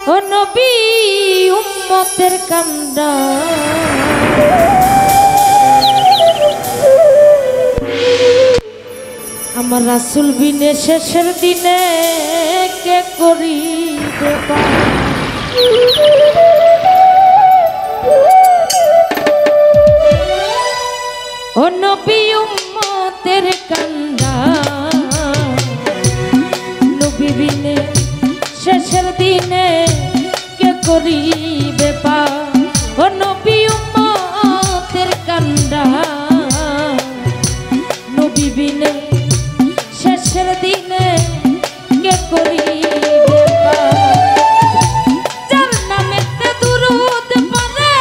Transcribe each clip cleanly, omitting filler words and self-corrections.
ও নবী উম্মতের কান্দা আমার রাসূল বিনে শেষের দিনে কে করিবে পার ও নবী উম্মতের কান্দা নবী বিনে শেষের দিনে কে করিবে পার ও নবী উম্মতের কান্দা নবী বিনে শেষের দিনে কে করিবে পার যার নামেতে দুরূদ পড়ে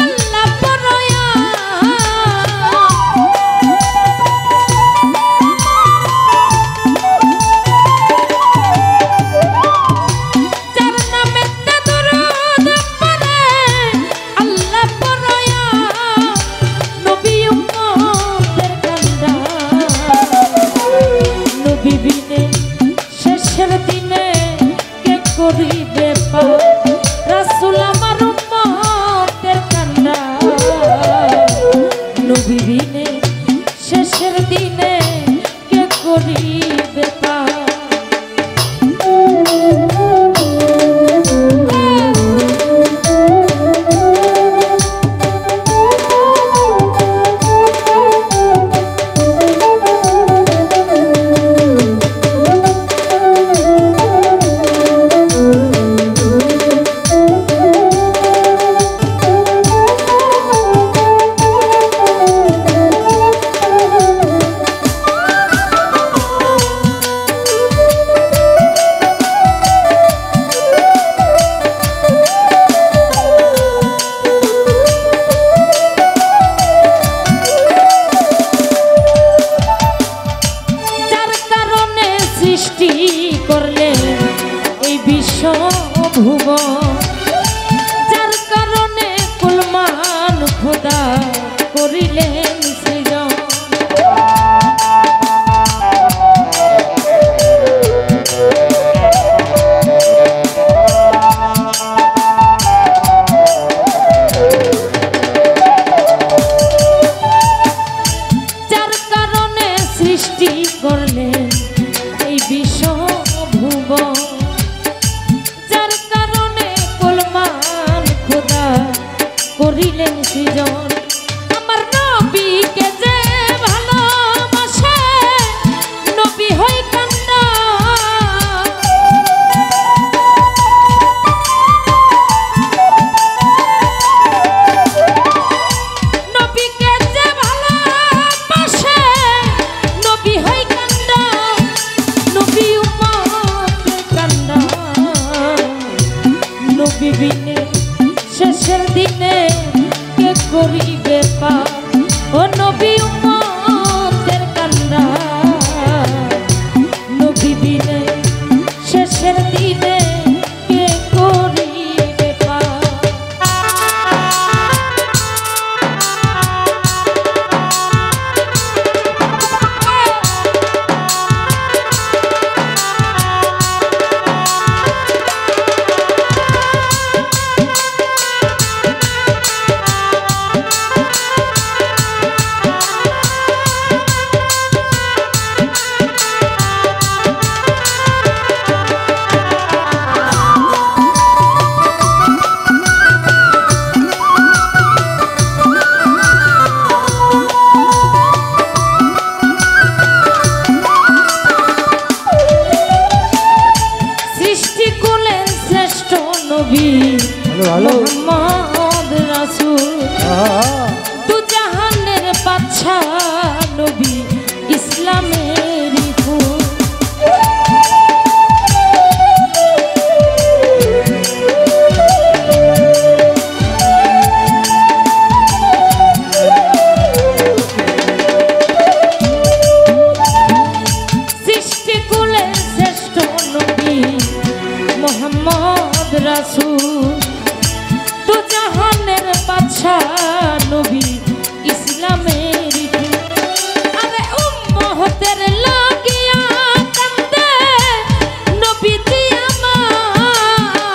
আল্লাহ পড়য়া যার নামেতে দুরূদ পড়ে আল্লাহ পড়য়া নবী উম্মতের কান্দা নবী বিনে শেষের দিনে কে করিবে পার রাসূল আমার উম্মতের কান্দা নবী বিনে শেষের দিনে কে করিবে পার সৃষ্টি করলেন এই বিশ্ব ভুবন যার কারণে কুলমান খোদা করিলেন সৃজন যার কারণে সৃষ্টি করলেন বিশ্ব ভুবন যার কারণে কুলমান খোদা করিলেন সৃজন আমার নবীকে যে ভালোবাসে নবী হই কান্দা নবীকে যে ভালোবাসে নবী হই কান্দা নবী উম্মতের কান্দা নবী বিনে শেষের দিনে কে করিবে পার ও নবী উম্মতের কান্দা নবী বিনে শেষের দিনে কে করিবে পার মুহাম্মদ রাসূল তু জাহানের বাদশা নবী ইসলামের ফুল সৃষ্টি কুলের শ্রেষ্ঠ নবী মুহাম্মদ রাসূল তু জাহানের বাদশা নবী ইসলামের আরে উম্মতের লাগিয়া কান্দে নবীজি আমার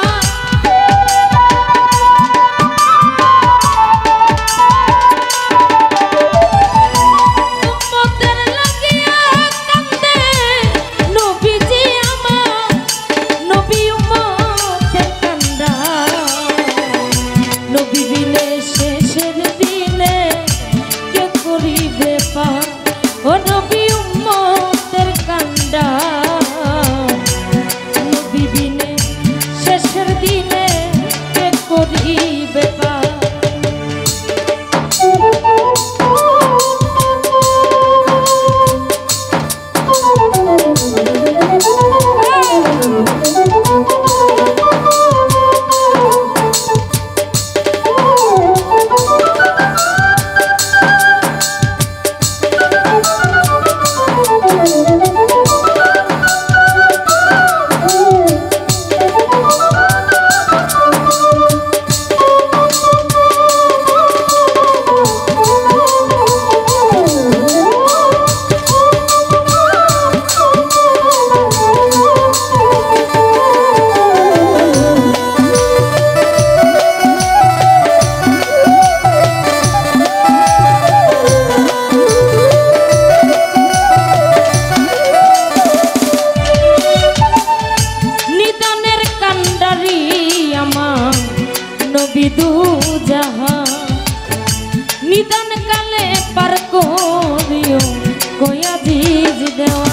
পার করিও কয়া জিজ দেওয়া